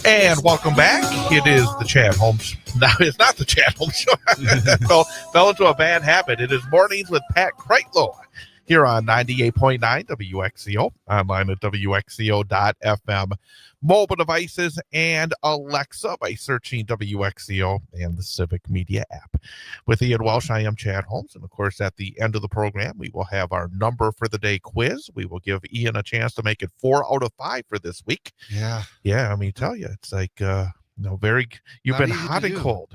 And welcome back. It is the Chad Holmes. No, it's not the Chad Holmes Show. fell into a bad habit. It is Mornings with Pat Kreitlow here on 98.9 WXCO, online at WXCO.FM, mobile devices, and Alexa by searching WXCO and the Civic Media app. With Ian Welsh, I am Chad Holmes. And, of course, at the end of the program, we will have our number for the day quiz. We will give Ian a chance to make it 4 out of 5 for this week. Yeah. Yeah, I mean, tell you, it's like, you've been hot and cold,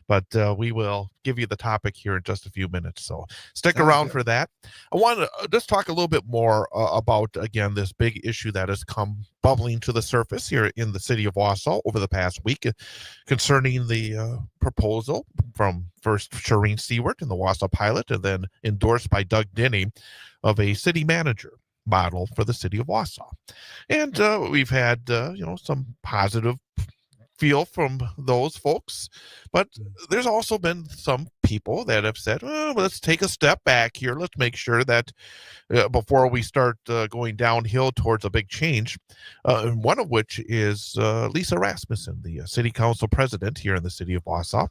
but we will give you the topic here in just a few minutes. So stick around for that. I want to just talk a little bit more about, again, this big issue that has come bubbling to the surface here in the city of Wausau over the past week concerning the proposal from first Shireen Seward in the Wausau pilot and then endorsed by Doug Denny of a city manager model for the city of Wausau. And we've had, some positive feel from those folks, but there's also been some people that have said, let's take a step back here. Let's make sure that before we start going downhill towards a big change, one of which is Lisa Rasmussen, the city council president here in the city of Wausau.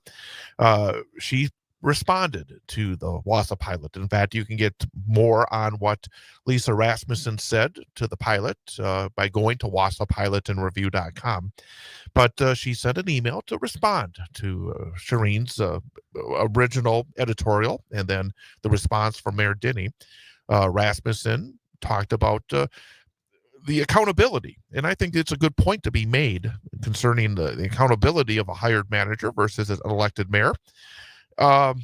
She responded to the Wausau pilot. In fact, you can get more on what Lisa Rasmussen said to the pilot by going to WausauPilotandReview.com. But she sent an email to respond to Shireen's original editorial and then the response from Mayor Denny. Rasmussen talked about the accountability. And I think it's a good point to be made concerning the accountability of a hired manager versus an elected mayor. And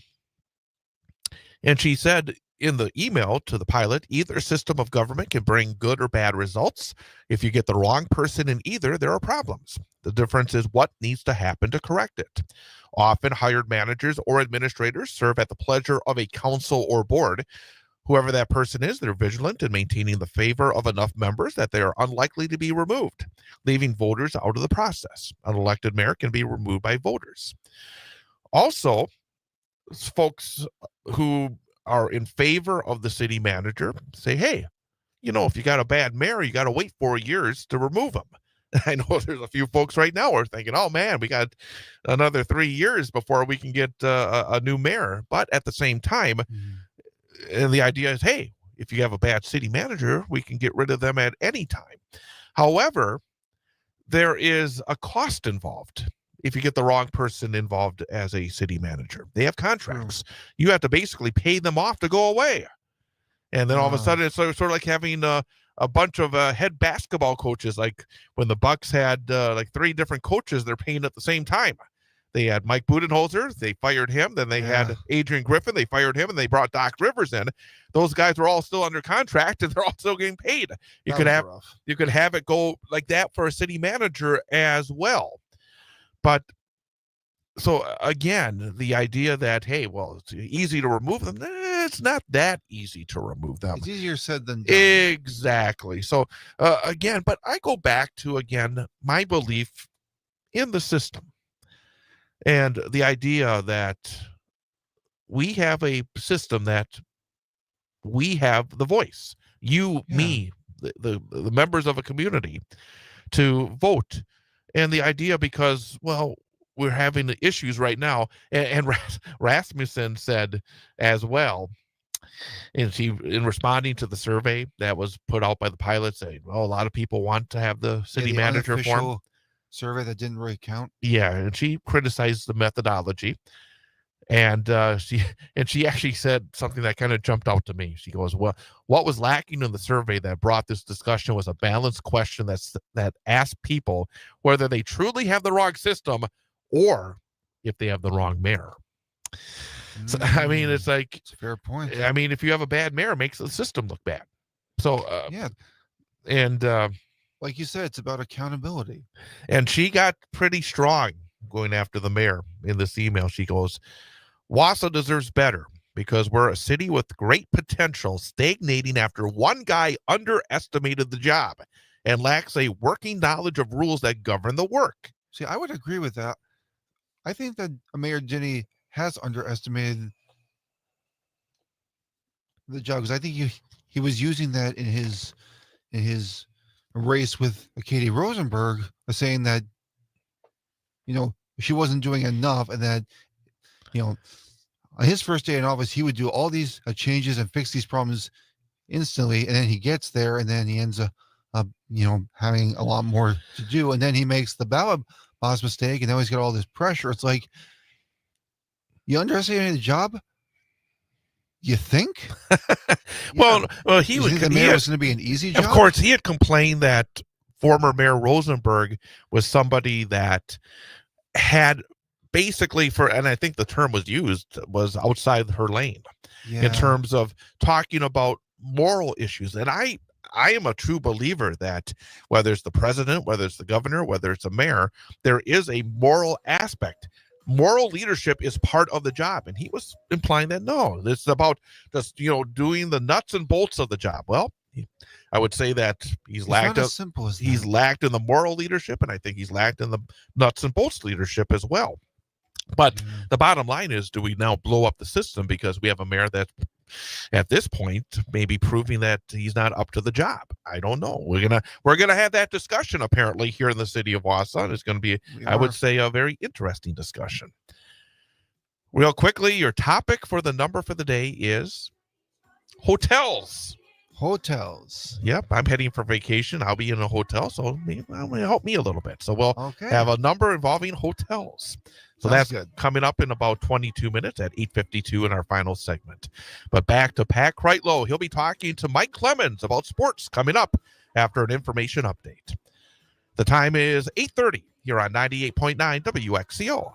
she said in the email to the pilot, either system of government can bring good or bad results. If you get the wrong person in either, there are problems. The difference is what needs to happen to correct it. Often hired managers or administrators serve at the pleasure of a council or board. Whoever that person is, they're vigilant in maintaining the favor of enough members that they are unlikely to be removed, leaving voters out of the process. An elected mayor can be removed by voters. Also, folks who are in favor of the city manager say, hey, if you got a bad mayor, you got to wait 4 years to remove him. I know there's a few folks right now who are thinking, oh, man, we got another 3 years before we can get a new mayor. But at the same time, and the idea is, hey, if you have a bad city manager, we can get rid of them at any time. However, there is a cost involved. If you get the wrong person involved as a city manager, they have contracts. You have to basically pay them off to go away. And then all of a sudden, it's sort of like having a bunch of head basketball coaches. Like when the Bucks had like 3 different coaches they're paying at the same time. They had Mike Budenholzer, they fired him. Then they had Adrian Griffin, they fired him, and they brought Doc Rivers in. Those guys were all still under contract, and they're all still getting paid. You could have it go like that for a city manager as well. But so again, the idea that, hey, well, it's easy to remove them. It's not that easy to remove them. It's easier said than done. Exactly. So again, but I go back to, again, my belief in the system and the idea that we have a system that we have the voice, me, the members of a community to vote. And the idea, because, well, we're having the issues right now, and Rasmussen said as well, and she, in responding to the survey that was put out by the pilot, saying, well, a lot of people want to have the city manager form. Survey that didn't really count. Yeah, and she criticized the methodology. And she actually said something that kind of jumped out to me. She goes, well, what was lacking in the survey that brought this discussion was a balanced question that asked people whether they truly have the wrong system or if they have the wrong mayor. So, I mean, it's like, it's a fair point. I mean, if you have a bad mayor, it makes the system look bad. So, and like you said, it's about accountability. And she got pretty strong going after the mayor in this email. She goes, Wausau deserves better because we're a city with great potential stagnating after one guy underestimated the job and lacks a working knowledge of rules that govern the work. See, I would agree with that. I think that Mayor Denny has underestimated the job because I think he was using that in his race with Katie Rosenberg, saying that, she wasn't doing enough, and that, on his first day in office, he would do all these changes and fix these problems instantly. And then he gets there, and then he ends up, having a lot more to do. And then he makes the ballot box mistake, and now he's got all this pressure. It's like, you underestimate the job? You think? Well, he You would. think the mayor was going to be an easy job? Of course, he had complained that former Mayor Rosenberg was somebody that had basically, and I think the term was used, was outside her lane in terms of talking about moral issues. And I am a true believer that whether it's the president, whether it's the governor, whether it's a mayor, there is a moral aspect. Moral leadership is part of the job. And he was implying that, no, this is about just, doing the nuts and bolts of the job. Well, I would say that he's lacked in the moral leadership, and I think he's lacked in the nuts and bolts leadership as well. But the bottom line is, do we now blow up the system because we have a mayor that at this point maybe proving that he's not up to the job? I don't know. We're gonna have that discussion apparently here in the city of Wausau. It's going to be, I would say, a very interesting discussion. Real quickly, your topic for the number for the day is hotels. Yep, I'm heading for vacation. I'll be in a hotel, so help me a little bit. So we'll have a number involving hotels. So that's good. Coming up in about 22 minutes at 8:52 in our final segment. But back to Pat Kreitlow. He'll be talking to Mike Clemens about sports coming up after an information update. The time is 8:30 here on 98.9 WXCO.